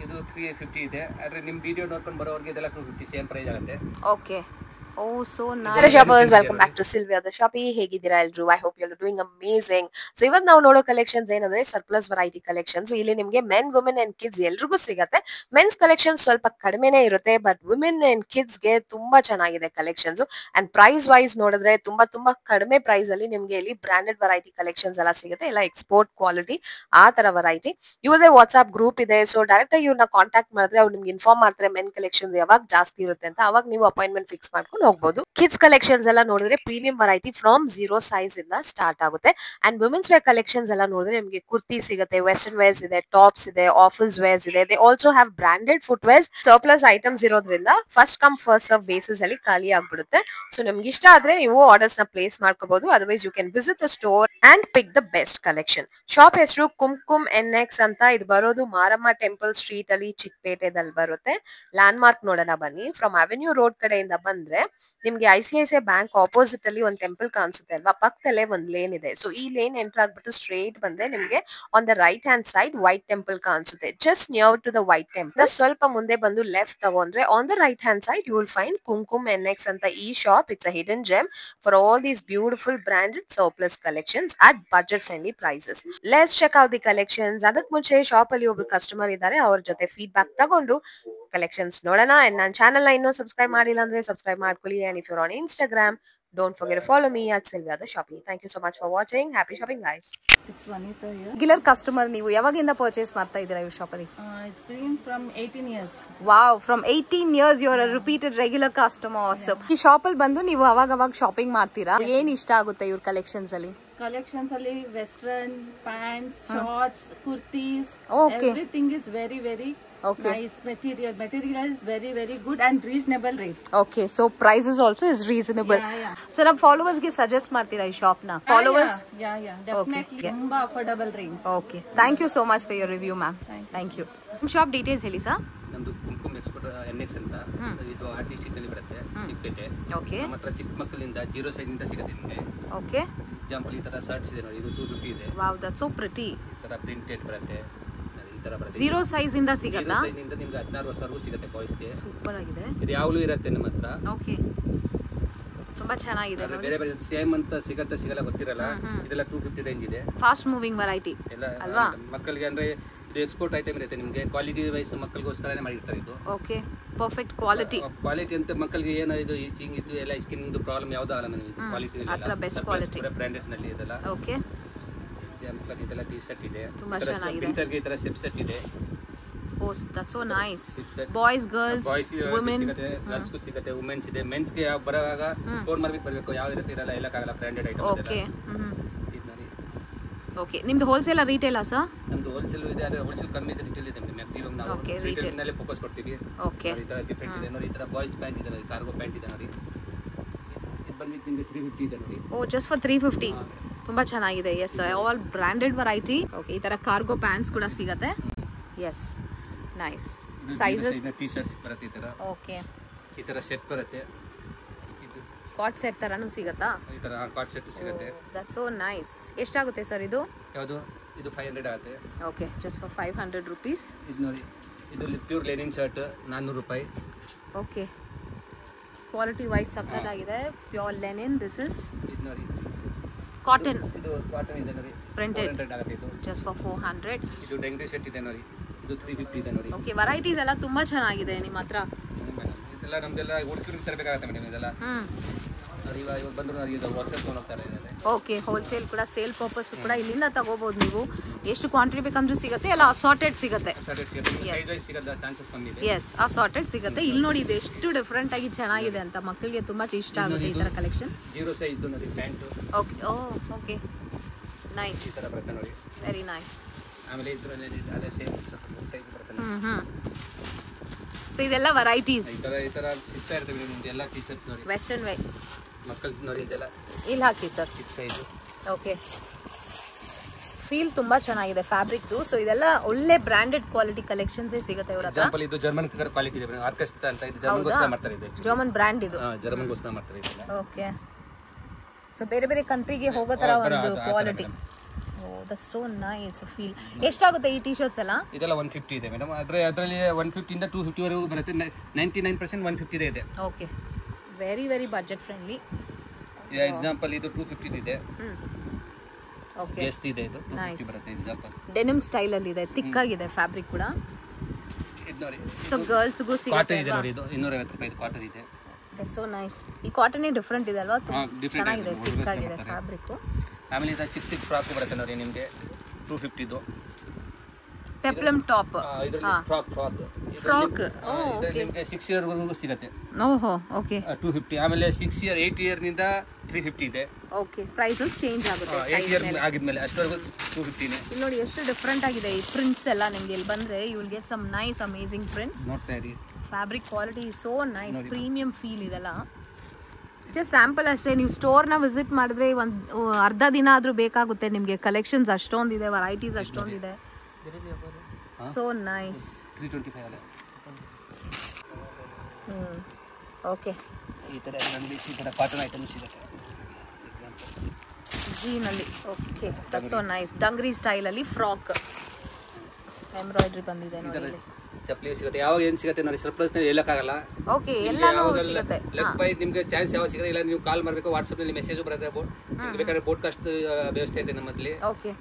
ಇದು 350 ಇದೆ. ಆದ್ರೆ ನಿಮ್ಮ ವಿಡಿಯೋ ನೋಡ್ಕೊಂಡು ಬರೋರಿಗೆ ಇದೆಲ್ಲ 250 ಸೇಮ್ ಪ್ರೈಸ್ ಆಗುತ್ತೆ. Okay. Oh, so nice. Shoppers, welcome back to Sylvia the Shoppy. ಹೇಗಿದ್ದೀರಾ ಎಲ್ರು? I hope you're doing amazing. So ಇವತ್ತು ನಾವು ನೋಡೋ ಕಲೆಕ್ಷನ್ಸ್ ಏನಂದ್ರೆ ಸರ್ಪ್ಲಸ್ ವೆರೈಟಿ ಕಲೆಕ್ಷನ್ಸ್. ಇಲ್ಲಿ ನಿಮಗೆ ಮೆನ್, ವುಮೆನ್ ಅಂಡ್ ಕಿಡ್ಸ್ ಎಲ್ರಿಗೂ ಸಿಗುತ್ತೆ. ಮೆನ್ಸ್ ಕಲೆಕ್ಷನ್ ಸ್ವಲ್ಪ ಕಡಿಮೆನೇ ಇರುತ್ತೆ, ಬಟ್ ವುಮೆನ್ ಅಂಡ್ ಕಿಡ್ಸ್ ಗೆ ತುಂಬಾ ಚೆನ್ನಾಗಿದೆ ಕಲೆಕ್ಷನ್ಸ್. ಅಂಡ್ ಪ್ರೈಸ್ ವೈಸ್ ನೋಡಿದ್ರೆ ತುಂಬಾ ಕಡಿಮೆ ಪ್ರೈಸ್ ಅಲ್ಲಿ ನಿಮ್ಗೆ ಇಲ್ಲಿ ಬ್ರಾಂಡೆಡ್ ವೆರೈಟಿ ಕಲೆಕ್ಷನ್ಸ್ ಎಲ್ಲ ಸಿಗುತ್ತೆ. ಎಲ್ಲ ಎಕ್ಸ್ಪೋರ್ಟ್ ಕ್ವಾಲಿಟಿ ಆ ತರ ವೆರೈಟಿ. ಇವ್ರದೇ ವಾಟ್ಸ್ಆಪ್ ಗ್ರೂಪ್ ಇದೆ. ಸೊ ಡೈರೆಕ್ಟ್ ಆಗಿ ಇವ್ರನ್ನ ಕಾಂಟ್ಯಾಕ್ಟ್ ಮಾಡಿದ್ರೆ ಅವ್ರು ನಿಮ್ಗೆ ಇನ್ಫಾರ್ಮ್ ಮಾಡ್ತಾರೆ ಮೆನ್ ಕಲೆಕ್ಷನ್ಸ್ ಯಾವಾಗ ಜಾಸ್ತಿ ಇರುತ್ತೆ ಅಂತ. ಅವಾಗ ನೀವು ಅಪಾಯಿಂಟ್ಮೆಂಟ್ ಫಿಕ್ಸ್ ಮಾಡ್ಕೊಂಡು ಹೋಗಬಹುದು. ಕಿಡ್ಸ್ ಕಲೆಕ್ಷನ್ಸ್ ಎಲ್ಲ ನೋಡಿದ್ರೆ ಪ್ರೀಮಿಯಂ ವೆರೈಟಿ ಫ್ರಮ್ 0 ಸೈಜ್ ಇಂದ ಸ್ಟಾರ್ಟ್ ಆಗುತ್ತೆ. ಅಂಡ್ ವುಮೆನ್ಸ್ ವೇರ್ ಕಲೆಕ್ಷನ್ಸ್ ಎಲ್ಲ ನೋಡಿದ್ರೆ ನಿಮಗೆ ಕುರ್ತಿ ಸಿಗುತ್ತೆ, ವೆಸ್ಟರ್ನ್ ವೇರ್ಸ್ ಇದೆ, ಟಾಪ್ಸ್ ಇದೆ, ಆಫೀಸ್ ವೇರ್ಸ್ ಇದೆ. They also have branded foot wears. Surplus items ಇರೋದ್ರಿಂದ first come first serve basis ಅಲ್ಲಿ ಖಾಲಿ ಆಗ್ಬಿಡುತ್ತೆ. ಸೊ ನಿಮ್ಗೆ ಇಷ್ಟ ಆದ್ರೆ ನೀವು ಆರ್ಡರ್ಸ್ ನ ಪ್ಲೇಸ್ ಮಾಡ್ಕೋಬಹುದು. Otherwise you can visit the store and pick the best collection. Shop ಹೆಸರು ಕುಂಕುಮ್ NX ಅಂತ. ಇದು ಬರೋದು ಮಾರಮ್ಮ ಟೆಂಪಲ್ ಸ್ಟ್ರೀಟ್ ಅಲ್ಲಿ ಚಿಕ್ಕಪೇಟೆದಲ್ಲಿ ಬರುತ್ತೆ. ಲ್ಯಾಂಡ್ ಮಾರ್ಕ್ ನೋಡೋಣ ಬನ್ನಿ. ಫ್ರಮ್ ಅವೆನ್ಯೂ ರೋಡ್ ಕಡೆಯಿಂದ ಬಂದ್ರೆ ನಿಮ್ಗೆ ICICI ಬ್ಯಾಂಕ್ ಆಪೋಸಿಟ್ ಅಲ್ಲಿ ಒಂದು ಟೆಂಪಲ್ ಕಾಣಿಸುತ್ತೆ ಅಲ್ವಾ, ಪಕ್ಕದಲ್ಲೇ ಒಂದು ಲೇನ್ ಇದೆ. ಸೊ ಈ ಲೇನ್ ಎಂಟರ್ ಆಗ್ಬಿಟ್ಟು ಸ್ಟ್ರೇಟ್ ಬಂದ್ರೆ ನಿಮ್ಗೆ on the right hand side white temple ಕಾಣಿಸುತ್ತೆ. Just near to the white temple ಸ್ವಲ್ಪ ಮುಂದೆ ಬಂದು ಲೆಫ್ಟ್ ತಗೊಂಡ್ರೆ on the right hand side you will find Kumkum NX ಅಂತ ಈ shop. It's a hidden gem for all these beautiful branded surplus collections at budget friendly prices. Let's check out the collections. ಅದಕ್ಕೆ ಮುಂಚೆ shop ಅಲ್ಲಿ ಒಬ್ರು customer ಇದ್ದಾರೆ, ಅವ್ರ ಜೊತೆ feedback ತಗೊಂಡು ಕಲೆಕ್ಷನ್ಸ್ ನೋಡೋಣ. ಅಂಡ್ ನನ್ನ ಚಾನಲ್ ನ ಇನ್ನೂ ಸಬ್ಸ್ಕ್ರೈಬ್ ಮಾಡಿಲ್ಲ ಅಂದ್ರೆ ಸಬ್ಸ್ಕ್ರೈಬ್ ಮಾಡ್ಕೊಳ್ಳಿ. And if you're on Instagram, don't forget to follow me at Sylvia the Shoppy. Thank you so much for watching. Happy shopping, guys. It's Vanita here. Regular customer ನೀವು ಯಾವಾಗಿಂದ purchase ಮಾಡ್ತಾ ಇದ್ದೀರಾ ಈ shop ಅಲ್ಲಿ? It's been from 18 years. Wow, from 18 years you are a repeated regular customer. Awesome. ಈ shop ಅಲ್ಲಿ ಬಂದು ನೀವು ಅವಾಗ ಶಾಪಿಂಗ್ ಮಾಡ್ತೀರಾ? ಏನ್ ಇಷ್ಟ ಆಗುತ್ತೆ ಇವ್ರ ಕಲೆಕ್ಷನ್ಸ್ ಅಲ್ಲಿ? Collections ಅಲ್ಲಿ western pants, shorts, kurtis, Okay. everything is very Okay. nice material. Material is very good and reasonable rate. Okay, so prices also is reasonable. Yeah. So ನಮ್ಮ ಫಾಲೋವರ್ಸ್ ಗೆ ಸಜೆಸ್ಟ್ ಮಾಡ್ತೀರಾ ಈ ಶಾಪ್ ನ? ಫಾಲೋವರ್ಸ್? Yeah, definitely. ತುಂಬಾ affordable range. Okay, thank you so much for your review, ma'am. Thank you. ನಿಮ್ಮ shop details ಹೇಳಿ sir. ನಮ್ದು Kumkum export NX ಅಂತ. ಇದು ಆರ್ಟಿಸ್ಟಿಕ್ ಅಲ್ಲಿ ಬರುತ್ತೆ, ಚಿಕ್ಕಪೇಟೆ. ಓಕೆ. ನಮ್ಮ ಹತ್ರ ಚಿಕ್ಕ ಮಕ್ಕಳಿಂದ 0 ಸೈಜ್ ಇಂದ ಸಿಗುತ್ತೆ ನಿಮಗೆ. ಓಕೆ. ಎಕ್ಸಾಂಪಲ್ ಈ ತರ ಶರ್ಟ್ಸ್ ಇದೆ ನೋಡಿ, ಇದು 250 ಇದೆ. Wow, that's so pretty. ಈ ತರ ಪ್ರಿಂಟೆಡ್ ಬರುತ್ತೆ. 0 ಸೈಜ್ ಇಂದ ಸಿಗುತ್ತಾ? 0 ಸೈಜ್ ಇಂದ ನಿಮಗೆ 16 ವರ್ಷವರೆಗೂ ಸಿಗುತ್ತೆ ಬಾಯ್ಸ್ ಗೆ. ಸೂಪರ್ ಆಗಿದೆ. ಇದು ಯಾವಾಗಲೂ ಇರುತ್ತೆ ನಮ್ಮ ಹತ್ರ. ಓಕೆ, ತುಂಬಾ ಚೆನ್ನಾಗಿದೆ ನೋಡಿ. ಬೇರೆ ಸೇಮ್ ಅಂತ ಸಿಗಲ್ಲ ಗೊತ್ತಿರಲ್ಲ. ಇದೆಲ್ಲ 250 ರೇಂಜ್ ಇದೆ. ಫಾಸ್ಟ್ ಮೂವಿಂಗ್ ವೆರೈಟಿ ಅಲ್ವಾ? ಮಕ್ಕಳಿಗೆ ಅಂದ್ರೆ ಇದು ಎಕ್ಸ್ಪೋರ್ಟ್ ಐಟಮ್ ಇರುತ್ತೆ ನಿಮಗೆ. ಕ್ವಾಲಿಟಿ ವೈಸ್ ಮಕ್ಕಳಿಗೋಸ್ಕರನೇ ಮಾಡಿರ್ತಾರೆ ಇದು. ಓಕೆ, ಪರ್ಫೆಕ್ಟ್ ಕ್ವಾಲಿಟಿ ಅಂತ ಮಕ್ಕಳಿಗೆ ಏನೋ ಇದು ಈಚಿಂಗ್ ಇದು ಎಲ್ಲ ಸ್ಕಿನ್ ಪ್ರಾಬ್ಲಮ್ ಯಾವ್ದು ಆಗಲ್ಲ ನಮಗೆ. ಕ್ವಾಲಿಟಿ ಅತ್ರ ಬೆಸ್ಟ್ ಕ್ವಾಲಿಟಿ ಬ್ರಾಂಡೆಡ್ ನಲ್ಲಿ ಇದೆಲ್ಲ. ಓಕೆ, ಎಕ್ಸಾಂಪಲ್ ಇದೆಲ್ಲ ಟಿ ಶರ್ಟ್ ಇದೆ. ತುಂಬಾ ಚೆನ್ನಾಗಿದೆ. ವಿಂಟರ್ ಗೆ ಈ ತರ ಸಿಪ್ ಸೆಟ್ ಇದೆ. Oh, that's so nice. Boys, girls, women ಸಿಗುತ್ತೆ, ಗರ್ಲ್ಸ್ ಗೂ ಸಿಗುತ್ತೆ, ವುಮೆನ್ಸ್ ಇದೆ. ಮೆನ್ಸ್ ಗೆ ಬರುವಾಗ ಫೋನ್ ಮಾಡ್ಬಿಟ್ಟು ಬರಬೇಕು, ಯಾವ ಇರುತ್ತೆ ಇರಲ್ಲ, ಎಲ್ಲ ಆಗಲ್ಲ ಬ್ರಾಂಡೆಡ್ ಐಟಮ್. ಓಕೆ. ಓಕೆ, ನಿಮ್ದು ಹೋಲ್ಸೇಲ್ ರೀಟೇಲ್ ಸರ್? ನಮ್ದು ಹೋಲ್ಸೇಲ್ ಇದೆ, ಆದರೆ ಹೋಲ್ಸೇಲ್ ಕಮ್ಮಿ ಇದೆ, ರಿಟೇಲ್ ಇದೆ. ಮ್ಯಾಕ್ಸಿಮಮ್ ನಾವು ರಿಟೇಲ್ ನಲ್ಲಿ ಫೋಕಸ್ ಕೊಡ್ತೀವಿ. ಓಕೆ, ಈ ತರ ಡಿಫರೆಂಟ್ ಇದೆ ನೋಡಿ. ಈ ತರ ಬಾಯ್ಸ್ ಪ್ಯಾಂಟ್ ಇದೆ ನೋಡಿ, ಕಾರ್ಗೋ ಪ್ಯಾಂಟ್ ಇದೆ ನೋಡಿ. ಇದು ಬಂದ್ಬಿಟ್ಟು ನಿಮಗೆ 350 ಇದೆ ನೋಡಿ. Oh, just for 350. ತುಂಬಾ ಚೆನ್ನಾಗಿದೆ. Yes, all branded variety. Okay, ಈ ತರ ಕಾರ್ಗೋ ಪ್ಯಾಂಟ್ಸ್ ಕೂಡ ಸಿಗುತ್ತೆ. Yes, nice. Sizes T shirts ಬರುತ್ತೆ ಈ ತರ. ಓಕೆ, ಈ ತರ ಸೆಟ್ ಬರುತ್ತೆ. ಇದು ಕಾಟ್ ಸೆಟ್ ತರನೂ ಸಿಗುತ್ತಾ? ಈ ತರ ಕಾಟ್ ಸೆಟ್ ಸಿಗುತ್ತೆ. That's so nice. ಎಷ್ಟಾಗುತ್ತೆ ಸರ್ ಇದು? ಯಾವುದು ಇದು 500 ಆಗುತ್ತೆ. Okay, just for 500 rupees. ಇದು ನೋಡಿ, ಇದು ಪ್ಯೂರ್ ಲೆನಿನ್ ಶರ್ಟ್ 400 ರೂಪಾಯಿ. ಓಕೆ, ಕ್ವಾಲಿಟಿ ವೈಸ್ ಸಕ್ಕತ್ತಾಗಿದೆ. Pure Lenin. ದಿಸ್ ಇಸ್ ಇದು ನೋಡಿ, ಕಾಟನ್. ಇದು ಕಾಟನ್ ಇದೆ ನೋಡಿ, ಪ್ರಿಂಟೆಡ್ ಆಗುತ್ತೆ. ಇದು ಜಸ್ಟ್ ಫಾರ್ 400. ಇದು ಡೆಂಗ್ರಿ ಸೆಟ್ ಇದೆ ನೋಡಿ, ಇದು 350 ಇದೆ ನೋಡಿ. ಓಕೆ, ವೆರೈಟೀಸ್ ಎಲ್ಲ ತುಂಬಾ ಚೆನ್ನಾಗಿದೆ ನಿಮ್ಮ ಹತ್ರ. ಇದೆಲ್ಲ ನಮ್ದೆಲ್ಲ ಹುಡುಕಿ ತರಬೇಕಾಗುತ್ತೆ ಮೇಡಮ್. ಇದೆಲ್ಲ ನೋಡಿ, ಇವಾಗ ಬಂದ್ರು ನೋಡಿ, ಇದು ವಾಟ್ಸ್ಆಪ್ ಫೋನ್ ಹೋಗ್ತಾರೆ. ಓಕೆ, ಹೋಲ್ಸೇಲ್ ಕೂಡ, ಸೇಲ್ ಪರ್ಪಸ್ ಕೂಡ ಇಲ್ಲಿಂದ ತಗೋಬಹುದು ನೀವು. ಎಷ್ಟು ಕ್ವಾಂಟಿಟಿ ಬೇಕಂದ್ರೂ ಸಿಗುತ್ತೆ. ಎಲ್ಲ ಅಸಾರ್ಟೆಡ್ ಸಿಗುತ್ತೆ. ಎಸ್, ಅಸಾರ್ಟೆಡ್ ಸಿಗುತ್ತೆ. ಇಲ್ಲಿ ನೋಡಿ, ಇದು ಎಷ್ಟು ಡಿಫ್ರೆಂಟ್ ಆಗಿ ಚೆನ್ನಾಗಿದೆ ಅಂತ ಮಕ್ಕಳಿಗೆ ತುಂಬಾ ಇಷ್ಟ ಆಗುತ್ತೆ ಈ ತರ ಕಲೆಕ್ಷನ್. 0 ಸೈಜ್ ನೋಡಿ ಪ್ಯಾಂಟ್. ಓಕೆ, ಓಕೆ, ನೈಸ್, ಈ ತರ ಬರುತ್ತೆ ನೋಡಿ, ವೆರಿ ನೈಸ್. ಆಮೇಲೆ ಇದರಲ್ಲಿ ಅದೇ ಸೇಮ್ ಸೈಜ್ ಬರುತ್ತೆ. ಸೊ ಇದೆಲ್ಲ ವೆರೈಟೀಸ್ ಈ ತರ ಸಿಗ್ತಾ ಇರ್ತವೆ ನಿಮ್ಗೆ. ಎಲ್ಲ ಟಿ ಶರ್ಟ್ಸ್ ನೋಡಿ, ವೆಸ್ಟರ್ನ್ ವೇ ಮಕ್ಕಳು ನೋಡಿ. ಇದೆಲ್ಲ ಇಲ್ಲಿ ಹಾಕಿ ಸರ್, 6 ಸೈಜ್. ಓಕೆ, ಫೀಲ್ ತುಂಬಾ ಚೆನ್ನಾಗಿದೆ ಫ್ಯಾಬ್ರಿಕ್. ಸೊ ಇದೆಲ್ಲ ಒಳ್ಳೆ ಬ್ರಾಂಡೆಡ್ ಕ್ವಾಲಿಟಿ ಕಲೆಕ್ಷನ್ಸ್ ಸಿಗುತ್ತೆ ಇವರ ಹತ್ರ. ಎಕ್ಸಾಂಪಲ್ ಇದು ಜರ್ಮನ್ ಕ್ವಾಲಿಟಿ ಇದೆ, ಆರ್ಕೆಸ್ಟ್ರಾ ಅಂತ. ಇದು ಜರ್ಮನ್ ಗೋಸ್ಕರ ಮಾಡ್ತಾರೆ. ಇದು ಜರ್ಮನ್ ಬ್ರಾಂಡ್ ಇದು. ಜರ್ಮನ್ ಗೋಸ್ಕರ ಮಾಡ್ತಾರೆ ಇದೆಲ್ಲ. ಓಕೆ, ಸೊ ಬೇರೆ ಬೇರೆ ಕಂಟ್ರಿಗೆ ಹೋಗೋ ತರ ಒಂದು quality. That's so nice feel. ಎಷ್ಟಾಗುತ್ತೆ ಈ ಟಿ ಶರ್ಟ್ಸ್ ಎಲ್ಲ? ಇದೆಲ್ಲ 150 ಇದೆ ಮೇಡಮ್. ಅದರಲ್ಲಿ 150 ಇಂದ 250 ವರೆಗೂ ಬರುತ್ತೆ. 99% 150 ಇದೆ. Okay, very very budget friendly. Example ಇದು 250 ಇದೆ. ಓಕೆ, ಜಾಸ್ತಿ ಇದೆ ಇದು 250 ಬರುತ್ತೆ. ಎಕ್ಸಾಂಪಲ್ ಡೆನಿಮ್ ಸ್ಟೈಲ್ ಅಲ್ಲಿ ಇದೆ, ಥಿಕ್ ಆಗಿದೆ ಫ್ಯಾಬ್ರಿಕ್ ಕೂಡ. ಇದು ನೋಡಿ, ಸೊ ಗರ್ಲ್ಸ್ ಗೂ ಕಾಟನ್ ಸಿಗುತ್ತೆ ಇದೆ ನೋಡಿ. ಇದು 250 ರೂಪಾಯಿ ಕಾಟನ್ ಇದೆ. That's so nice. ಈ ಕಾಟನ್ ಡಿಫರೆಂಟ್ ಇದೆ ಅಲ್ವಾ? different ಚೆನ್ನಾಗಿದೆ, ಇದೆ, ಥಿಕ್ ಆಗಿದೆ ಫ್ಯಾಬ್ರಿಕ್. ಆಮೇಲೆ ಇದು ಚಿಕ್ಕ ಚಿಕ್ಕ ಫ್ರಾಕ್ ಬರುತ್ತೆ ನೋಡಿ ನಿಮಗೆ 250 ಇದು. ಪೆಪ್ಲಮ್ ಟಾಪ್. ಇದರಲ್ಲಿ ಫ್ರಾಕ್ ನಿಮಗೆ 6 ಇಯರ್ ವರೆಗೂ ಸಿಗುತ್ತೆ. ಓಹೋ, ಓಕೆ. 250. ಆಮೇಲೆ 6 ಇಯರ್ 8 ಇಯರ್ ನಿಂದ 350 ಇದೆ. ಓಕೆ, ಪ್ರೈಸಸ್ ಚೇಂಜ್ ಆಗುತ್ತೆ 8 ಇಯರ್ ಆಗಿದ್ಮೇಲೆ ಅಷ್ಟವರೆಗೂ 250 ನೇ. ಇಲ್ಲಿ ನೋಡಿ ಎಷ್ಟು ಡಿಫರೆಂಟ್ ಆಗಿದೆ ಈ ಪ್ರಿಂಟ್ಸ್ ಎಲ್ಲ. ನಿಮಗೆ ಇಲ್ಲಿ ಬಂದ್ರೆ you will get some nice amazing prints. ನೋಡ್ತಾ ಇರಿ, fabric quality so nice, premium feel ಇದೆಲ್ಲ. ಜಸ್ಟ್ ಸ್ಯಾಂಪಲ್ ಅಷ್ಟೇ. ನೀವು ಸ್ಟೋರ್ನ ವಿಸಿಟ್ ಮಾಡಿದ್ರೆ ಒಂದು ಅರ್ಧ ದಿನ ಆದರೂ ಬೇಕಾಗುತ್ತೆ ನಿಮಗೆ. ಕಲೆಕ್ಷನ್ಸ್ ಅಷ್ಟೊಂದಿದೆ, ವೆರೈಟೀಸ್ ಅಷ್ಟೊಂದಿದೆ. So nice. 325 ಅಲ್ಲ. ಓಕೆ, ಈ ಥರ ನಮಗೆ ಈ ಥರ ಕಾಟನ್ ಐಟಮ್ಸ್ ಸಿಗುತ್ತೆ ಜೀನಲ್ಲಿ. Okay, that's so nice. Dungaree ಸ್ಟೈಲಲ್ಲಿ ಫ್ರಾಕ್ ಎಂಬ್ರಾಯ್ಡ್ರಿ ಬಂದಿದೆ ನೋಡಿ. ಚಪ್ಪಲಿ ಸಿಗುತ್ತೆ. ಯಾವಾಗ ಏನು ಸಿಗುತ್ತೆ ನೋಡಿ, ಸರ್ಪ್ರೈಸ್ ನಲ್ಲಿ ಹೇಳಕ್ಕಾಗಲ್ಲ. ಓಕೆ, ಎಲ್ಲಾನು ಸಿಗುತ್ತೆ. ಲೆಗ್ ಬೈ ನಿಮಗೆ ಚಾನ್ಸ್ ಯಾವಾಗ ಸಿಗುತ್ತೆ ಇಲ್ಲ, ನೀವು ಕಾಲ್ ಮಾಡಬೇಕು. ವಾಟ್ಸಪ್ ನಲ್ಲಿ ಮೆಸೇಜ್ ಬರುತ್ತೆ. ಬೇಕಾದ್ರೆ ಬೋಡ್ಕಾಸ್ಟ್ ವ್ಯವಸ್ಥೆ ಇದೆ ನಮ್ಮಲ್ಲಿ. ಓಕೆ,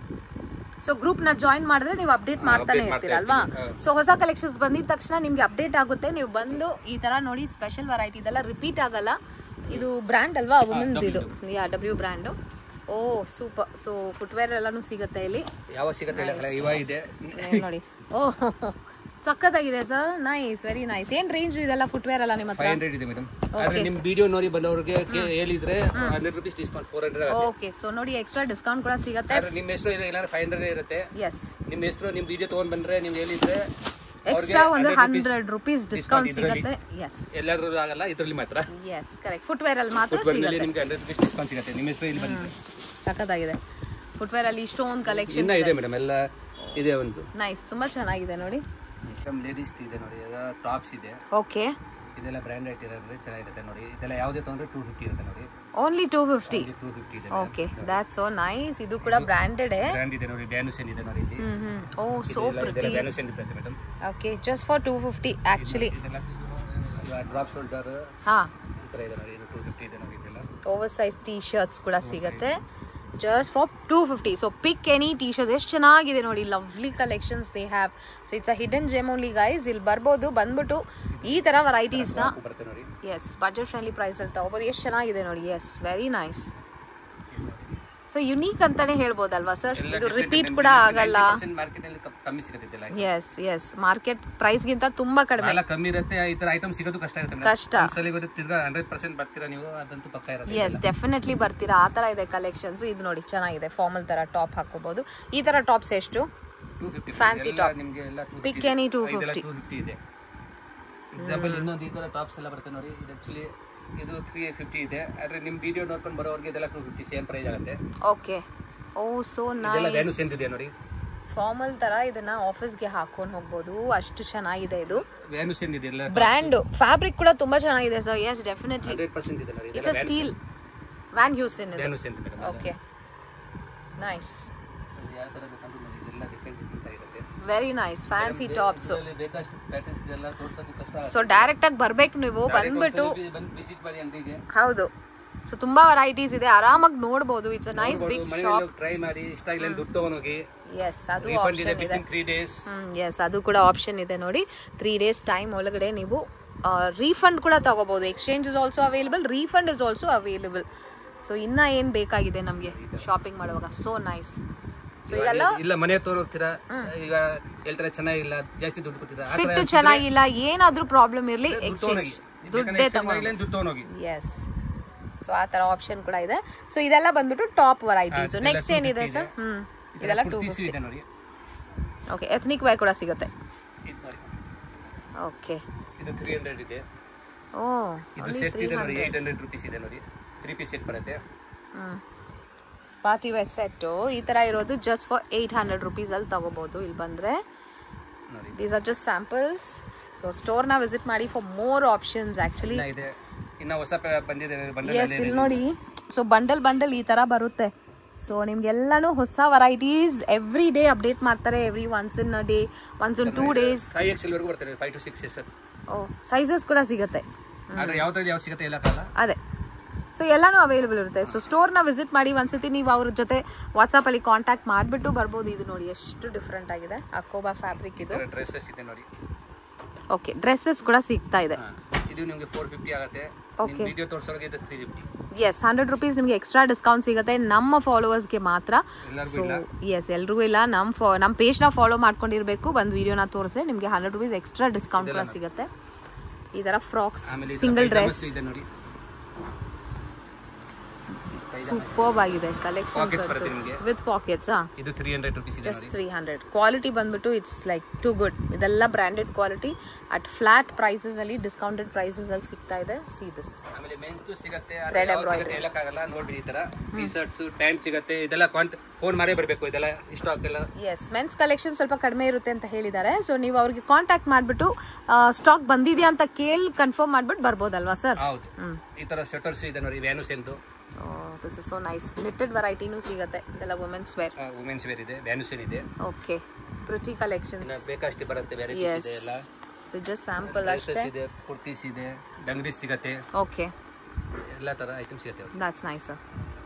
ಸೊ ಗ್ರೂಪ್ ನ ಜಾಯಿನ್ ಮಾಡಿದ್ರೆ ನೀವು ಅಪ್ಡೇಟ್ ಮಾಡ್ತಾನೆ ಇರ್ತೀರಾ ಅಲ್ವಾ? ಸೊ ಹೊಸ ಕಲೆಕ್ಷನ್ಸ್ ಬಂದಿದ ತಕ್ಷಣ ನಿಮ್ಗೆ ಅಪ್ಡೇಟ್ ಆಗುತ್ತೆ. ನೀವು ಬಂದು ಈ ತರ ನೋಡಿ, ಸ್ಪೆಷಲ್ ವೆರೈಟಿ ಇದೆಲ್ಲ ರಿಪೀಟ್ ಆಗಲ್ಲ. ಇದು ಬ್ರ್ಯಾಂಡ್ ಅಲ್ವಾ, ವುಮೆನ್ಸ್ ಇದು. W brand. Oh super. So footwear ಎಲ್ಲಾನು ಸಿಗುತ್ತೆ ಇಲ್ಲಿ. ಯಾವ ಸಿಗುತ್ತೆ ಇವಾಗ ಇದೆ ನೋಡಿ. ಓ ಸಕ್ಕತ್ತಾಗಿದೆ ಸರ್, ನೈಸ್, ವೆರಿ ನೈಸ್. ಏನ್ ರೇಂಜ್ ಇದೆಲ್ಲ ಫುಟ್ವೇರ್ ಎಲ್ಲ ನಿಮ್ಮ ಹತ್ರ? 500 ಇದೆ ಮೇಡಮ್. ಆದ್ರೆ ನಿಮ್ಮ ವಿಡಿಯೋ ನೋಡಿ ಬಂದವರಿಗೆ ಹೇಳಿದ್ರೆ 100 ರೂಪೀಸ್ ಡಿಸ್ಕೌಂಟ್ 400 ಆಗುತ್ತೆ. ಓಕೆ, ಸೊ ನೋಡಿ ಎಕ್ಸ್ಟ್ರಾ ಡಿಸ್ಕೌಂಟ್ ಕೂಡ ಸಿಗುತ್ತೆ. ಆದ್ರೆ ನಿಮ್ಮ ಹೆಸರು ಇಲ್ಲ 500 ಇರುತ್ತೆ. ಎಸ್, ನಿಮ್ಮ ಹೆಸರು ನಿಮ್ಮ ವಿಡಿಯೋ ತಗೊಂಡ್ ಬಂದ್ರೆ ನೀವು ಹೇಳಿದ್ರೆ ಎಕ್ಸ್ಟ್ರಾ ಒಂದು 100 ರೂಪೀಸ್ ಡಿಸ್ಕೌಂಟ್ ಸಿಗುತ್ತೆ. ಎಸ್, ಎಲ್ಲಾದ್ರೂ ಆಗಲ್ಲ, ಇದರಲ್ಲಿ ಮಾತ್ರ. S, correct. ಫುಟ್ವೇರ್ ಅಲ್ಲಿ ಮಾತ್ರ ಸಿಗುತ್ತೆ. ನಿಮಗೆ 100 ರೂಪೀಸ್ ಡಿಸ್ಕೌಂಟ್ ಸಿಗುತ್ತೆ ನಿಮ್ಮ ಹೆಸರು ಇಲ್ಲಿ ಬಂದ್ರೆ. ಸಕ್ಕತ್ತಾಗಿದೆ. ಫುಟ್ವೇರ್ ಅಲ್ಲಿ ಇಷ್ಟೊಂದು ಕಲೆಕ್ಷನ್ ಇನ್ನ ಇದೆ ಮೇಡಮ್, ಎಲ್ಲ ಇದೆ. ಒಂದು ನೈಸ್, ತುಂಬಾ ಚೆನ್ನಾಗಿದೆ ನೋಡಿ. ಲೇಡೀಸ್ ಇದೆ ನೋಡಿ, ಟಾಪ್ಸ್ ಇದೆ. ಓಕೆ, ಇದೆಲ್ಲ ಬ್ರ್ಯಾಂಡ್ ಐಟ್ ಇರೋದ್ರೆ ಚೆನ್ನಾಗಿರುತ್ತೆ ನೋಡಿ. ಇದೆಲ್ಲ ಯಾವುದೇ ತೊಂದ್ರೆ 250 ಇರುತ್ತೆ ನೋಡಿ. ಓನ್ಲಿ 250. 250 ಇದೆ. Okay, that's so nice. ಇದು ಕೂಡ ಬ್ರಾಂಡೆಡ್ ಬ್ರ್ಯಾಂಡ್ ಇದೆ ನೋಡಿ. ಡ್ಯಾನುಸೆನ್ ಇದೆ ನೋಡಿ ಇಲ್ಲಿ. Oh so pretty. ಡ್ಯಾನುಸೆನ್ ಇರುತ್ತೆ madam. Okay, just for 250 actually. Drop shoulder ಹಾ, ಈ ತರ ಇದೆ ನೋಡಿ. ಇದು 250 ಇದೆ ನೋಡಿ. ಇದೆಲ್ಲ ಓವರ್ ಸೈಜ್ ಟಿ ಶರ್ಟ್ಸ್ ಕೂಡ ಸಿಗುತ್ತೆ just for 250. So pick any T shirts. ಎಷ್ಟು ಚೆನ್ನಾಗಿದೆ ನೋಡಿ, lovely collections they have. So it's a hidden GeM only guys. ಇಲ್ಲಿ ಬರ್ಬೋದು, ಬಂದ್ಬಿಟ್ಟು ಈ ಥರ ವೆರೈಟೀಸ್ನ ಬರುತ್ತೆ ನೋಡಿ. ಎಸ್, ಬಜೆಟ್ ಫ್ರೆಂಡ್ಲಿ ಪ್ರೈಸಲ್ಲಿ ತಗೋಬೋದು. ಎಷ್ಟು ಚೆನ್ನಾಗಿದೆ ನೋಡಿ. Yes, very nice. So unique ಅಂತಾನೆ ಹೇಳ್ಬೋದಲ್ವಾ ಸರ್? ಇದು ರಿಪೀಟ್ ಕೂಡ ಆಗಲ್ಲ. ಮಾರ್ಕೆಟ್ ಅಲ್ಲಿ ಕಮ್ಮಿ ಸಿಗುತ್ತೆ ಇದೆಲ್ಲ. ಎಸ್ ಎಸ್, ಮಾರ್ಕೆಟ್ ಪ್ರೈಸ್ ಗಿಂತ ತುಂಬಾ ಕಡಿಮೆ. ಎಲ್ಲ ಕಮ್ಮಿ ಇರುತ್ತೆ. ಈ ತರ ಐಟಮ್ ಸಿಗೋದು ಕಷ್ಟ ಇರುತ್ತೆ. ಕಷ್ಟ. ತಿರ್ಗಾ 100% ಬರ್ತೀರಾ ನೀವು, ಅದಂತೂ ಪಕ್ಕ ಇರುತ್ತೆ. ಎಸ್, ಡೆಫಿನೆಟ್ಲಿ ಬರ್ತೀರಾ. ಆ ತರ ಇದೆ ಕಲೆಕ್ಷನ್ಸ್. ಇದು ನೋಡಿ ಚೆನ್ನಾಗಿದೆ, ಫಾರ್ಮಲ್ ತರ ಟಾಪ್ ಹಾಕೋಬಹುದು. ಈ ತರ ಟಾಪ್ಸ್ ಎಷ್ಟು? 250. ಫ್ಯಾನ್ಸಿ ಟಾಪ್ ನಿಮಗೆ ಎಲ್ಲ ಪಿಕ್ ಎನಿ 250 ಇದೆ. ಎಕ್ಸಾಂಪಲ್ ಇನ್ನೊಂದು ಈ ತರ ಟಾಪ್ಸ್ ಎಲ್ಲ ಬರುತ್ತೆ ನೋಡಿ. ಇದು ಆಕ್ಚುಲಿ ಇದು 350 ಇದೆ. ಆದ್ರೆ ನಿಮ್ ವಿಡಿಯೋ ನೋಡ್ಕೊಂಡು ಬರೋರಿಗೆ ಇದೆಲ್ಲ 250 ಸೇಮ್ ಪ್ರೈಸ್ ಆಗುತ್ತೆ. Okay, oh so nice. ಇದೆಲ್ಲ ಡ್ಯಾನುಸೆನ್ ಇದೆ ನೋಡಿ. ಫಾರ್ಮಲ್ ತರ ಇದನ್ನ ಆಫೀಸ್ಗೆ ಹಾಕೊಂಡು ಹೋಗ್ಬೋದು, ಅಷ್ಟು ಚೆನ್ನಾಗಿದೆ. ಇದು ಡ್ಯಾನುಸೆನ್ ಇದೆ. ಎಲ್ಲ ಬ್ರ್ಯಾಂಡ್ ಫ್ಯಾಬ್ರಿಕ್ ಕೂಡ ತುಂಬಾ ಚೆನ್ನಾಗಿದೆ ಸರ್. ಎಸ್, ಡೆಫಿನೆಟ್ಲಿ 100% ಇದೆ ನೋಡಿ. ಇಟ್ಸ್ ಅ ಸ್ಟೀಲ್ ವ್ಯಾನ್ ಹ್ಯೂಸನ್ ಇದೆ. ಡ್ಯಾನುಸೆನ್ ಇದೆ. ಓಕೆ, ನೈಸ್, ಯಾವ ತರ ಬೇಕಂತ ನೋಡಿ. ಇದೆಲ್ಲ ಡಿಫರೆಂಟ್ ಇರುತ್ತೆ. Very nice. Fancy tops. ಇದರಲ್ಲಿ ಬೇಕಷ್ಟು ಪ್ಯಾಟರ್ನ್ಸ್ ಇದೆಲ್ಲ ತೋರಿಸೋದು ಕಷ್ಟ. ಸೊ ಡೈರೆಕ್ಟ್ ಆಗಿ ಬರ್ಬೇಕು ನೀವು, ಬಂದ್ಬಿಟ್ಟು ವಿಸಿಟ್ ಮಾಡಿ ಅಂಗಡಿಗೆ. ಹೌದು. ಸೊ ತುಂಬಾ ವೆರೈಟೀಸ್ ಇದೆ, ಆರಾಮಾಗಿ ನೋಡಬಹುದು. It's a nice big shop. Try ಮಾಡಿ, ಇಷ್ಟ ಆಗಿಲ್ಲ ದುಡ್ಡು ತಗೊಂಡು ಹೋಗಿ. ಎಸ್, ಅದು ಆಪ್ಷನ್ ಇದೆ. 3 ಡೇಸ್. ಎಸ್, ಅದು ಕೂಡ ಆಪ್ಷನ್ ಇದೆ ನೋಡಿ. 3 ಡೇಸ್ ಟೈಮ್ ಒಳಗಡೆ ನೀವು ರೀಫಂಡ್ ಕೂಡ ತಗೋಬಹುದು. Exchange is also available, refund is also available. So ಇನ್ನ ಏನ್ ಬೇಕಾಗಿದೆ ನಮಗೆ ಶಾಪಿಂಗ್ ಮಾಡುವಾಗ? So nice. ಸೊ ಇದೆಲ್ಲ ಇಲ್ಲ, ಮನೆ ತಗೊಂಡು ಹೋಗ್ತೀರಾ, ಈಗ ಹೇಳ್ತಾರೆ ಚೆನ್ನಾಗಿಲ್ಲ, ಜಾಸ್ತಿ ದುಡ್ಡು ಕೊಡ್ತೀರಾ, ಫಿಟ್ ಚೆನ್ನಾಗಿಲ್ಲ, ಏನಾದ್ರೂ ಪ್ರಾಬ್ಲಮ್ ಇರ್ಲಿ, ಎಕ್ಸ್ಚೇಂಜ್ ದುಡ್ಡೇ ತಗೊಂಡೋಗಿ. ಎಸ್, ಸೊ ಆ ತರ ಆಪ್ಷನ್ ಕೂಡ ಇದೆ. ಸೊ ಇದೆಲ್ಲ ಬಂದ್ಬಿಟ್ಟು ಟಾಪ್ ವೆರೈಟೀಸ್. ನೆಕ್ಸ್ಟ್ ಏನಿದೆ ಸರ್? ಇದೆಲ್ಲ 250 ಇದೆ ನೋಡಿ. ಓಕೆ, ಎಥ್ನಿಕ್ ವೇರ್ ಕೂಡ ಸಿಗುತ್ತೆ. ಇದು ನೋಡಿ. ಓಕೆ, ಇದು 300 ಇದೆ. ಓ, ಇದು ಸೆಟ್ ಇದೆ ನೋಡಿ. 800 ರೂಪೀಸ್ ಇದೆ ನೋಡಿ. 3 ಪೀಸ್ ಸೆಟ್ ಬರುತ್ತೆ. ಪಾರ್ಟಿ ವೇರ್ ಸೆಟ್ಟು ಈ ತರ ಇರೋದು ಜಸ್ಟ್ ಫಾರ್ 800 ರೂಪೀಸ್ ಅಲ್ಲಿ ತಗೋಬಹುದು. ಇಲ್ಲಿ ಬಂದ್ರೆ these are just samples. So store ನ ವಿಸಿಟ್ ಮಾಡಿ ಫಾರ್ ಮೋರ್ ಆಪ್ಷನ್ಸ್. ಆಕ್ಚುಲಿ ಇನ್ನ ಹೊಸ ಬಂದಿದೆ ಬಂಡಲ್. ಎಸ್, ಇಲ್ಲಿ ನೋಡಿ. ಸೊ ಬಂಡಲ್ ಈ ತರ ಬರುತ್ತೆ. ಸೊ ನಿಮ್ಗೆಲ್ಲಾನು ಹೊಸ ವೆರೈಟೀಸ್ ಎವ್ರಿ ಡೇ ಅಪ್ಡೇಟ್ ಮಾಡ್ತಾರೆ. Every once in a day, once in 2 days. 5XL ವರೆಗೂ ಬರ್ತದೆ, 5 to 6 ಓ ಸೈಜಸ್ ಕೂಡ ಸಿಗುತ್ತೆ. ಆದ್ರೆ ಯಾವ್ದ್ರಲ್ಲಿ ಯಾವ ಸಿಗುತ್ತೆ ಎಲ್ಲ ಕಾಲ ಅದೇ. ಸೊ ಎಲ್ಲಾನು ಅವೈಲೇಬಲ್ ಇರುತ್ತೆ. ಸೊ ಸ್ಟೋರ್ನ ವಿಸಿಟ್ ಮಾಡಿ ಒಂದ್ಸತಿ, ನೀವು ಅವ್ರ ಜೊತೆ ವಾಟ್ಸ್ಆಪ್ ಅಲ್ಲಿ ಕಾಂಟ್ಯಾಕ್ಟ್ ಮಾಡಿಬಿಟ್ಟು ಬರ್ಬೋದು. ಇದು ನೋಡಿ ಎಷ್ಟು ಡಿಫ್ರೆಂಟ್ ಆಗಿದೆ, ಅಕೋಬಾ ಫ್ಯಾಬ್ರಿಕ್ ಇದು. ಡ್ರೆಸ್ಸಸ್ ಇದೆ ನೋಡಿ. ಓಕೆ, ಡ್ರೆಸ್ಸಸ್ ಕೂಡ ಸಿಗ್ತಾ ಇದೆ. ಇದು ನಿಮಗೆ 450 ಆಗುತ್ತೆ. ಓಕೆ, ವಿಡಿಯೋ ತೋರಿಸೋರಿಗೆ ಇದು 350. ಎಸ್, 100 rupees ನಿಮಗೆ ಎಕ್ಸ್ಟ್ರಾ ಡಿಸ್ಕೌಂಟ್ ಸಿಗುತ್ತೆ ನಮ್ಮ ಫಾಲೋವರ್ಸ್ಗೆ ಮಾತ್ರ. ಸೊ ಎಸ್, ಎಲ್ರಿಗೂ ಇಲ್ಲ. ನಮ್ಮ ಪೇಜ್ನ ಫಾಲೋ ಮಾಡ್ಕೊಂಡಿರಬೇಕು. ಒಂದು ವಿಡಿಯೋನ ತೋರಿಸಿದ್ರೆ ನಿಮಗೆ 100 rupees ಎಕ್ಸ್ಟ್ರಾ ಡಿಸ್ಕೌಂಟ್ ಕೂಡ ಸಿಗುತ್ತೆ. ಈ ಥರ ಫ್ರಾಕ್ಸ್, ಸಿಂಗಲ್ ಡ್ರೆಸ್ ಸೂಪರ್ಬ್ ಆಗಿದೆ ಕಲೆಕ್ಷನ್ ವಿತ್ ಪಾಕೆಟ್ಸ್. ಇದು 300 rupees ಇದೆ ಜಸ್ಟ್ 300. ಕ್ವಾಲಿಟಿ ಬಂದ್ಬಿಟ್ಟು ಇಟ್ಸ್ ಲೈಕ್ ಟು ಗುಡ್. ಇದೆಲ್ಲ branded quality at flat prices ಅಲ್ಲಿ, ಡಿಸ್ಕೌಂಟೆಡ್ ಪ್ರೈಸಸ್ ಅಲ್ಲಿ ಸಿಗ್ತಾ ಇದೆ. See this. ಆಮೇಲೆ ಮೆನ್ಸ್ ಸಿಗುತ್ತೆ, ಹೇಳಕ್ಕಾಗಲ್ಲ. ನೋಡ್ಬಿಡಿ, ಈ ತರ ಟಿ ಶರ್ಟ್ಸ್, ಪ್ಯಾಂಟ್ ಸಿಗುತ್ತೆ. ಇದೆಲ್ಲ ಫೋನ್ ಮಾಡೇ ಬರಬೇಕು, ಇದೆಲ್ಲ ಇಷ್ಟ ಆಗ್ತಿಲ್ಲ. ಎಸ್, ಮೆನ್ಸ್ ಕಲೆಕ್ಷನ್ ಸ್ವಲ್ಪ ಕಡಿಮೆ ಇರುತ್ತೆ ಅಂತ ಹೇಳಿದ್ದಾರೆ. ಸೊ ನೀವು ಅವ್ರಿಗೆ ಕಾಂಟ್ಯಾಕ್ಟ್ ಮಾಡಿಬಿಟ್ಟು ಸ್ಟಾಕ್ ಬಂದಿದೆಯಾ ಅಂತ ಕೇಳಿ ಕನ್ಫರ್ಮ್ ಮಾಡ್ಬಿಟ್ಟು ಬರ್ಬೋದಲ್ವಾ ಸರ್? ಹೌದು. ಈ ತರ ಸ್ವೆಟರ್ಸ್ ಇದೆ ನೋಡಿ, ವ್ಯಾನುಸ್ ಎಂದು. This is so nice. Knitted ವೆರೈಟಿನೂ ಸಿಗುತ್ತೆ. ಇದೆಲ್ಲ ವುಮೆನ್ಸ್ ವೇರ್. ವುಮೆನ್ಸ್ ವೇರ್ ಇದೆ, ವ್ಯಾನುಸ್ ಇದೆ. ಓಕೆ, ಪ್ರಿಟಿ ಕಲೆಕ್ಷನ್ಸ್ ಬೇಕಷ್ಟು ಬರುತ್ತೆ. ವೆರೈಟೀಸ್ ಇದೆ ಎಲ್ಲ. ಇದು ಜಸ್ಟ್ ಸ್ಯಾಂಪಲ್ ಅಷ್ಟೇ. ಇದೆ, ಕುರ್ತೀಸ್ ಇದೆ, ಡಂಗ್ರೀಸ್ ಸಿಗುತ್ತೆ. ಓಕೆ, ಎಲ್ಲ ತರ ಐಟಮ್ ಸಿಗುತ್ತೆ. That's nice sir.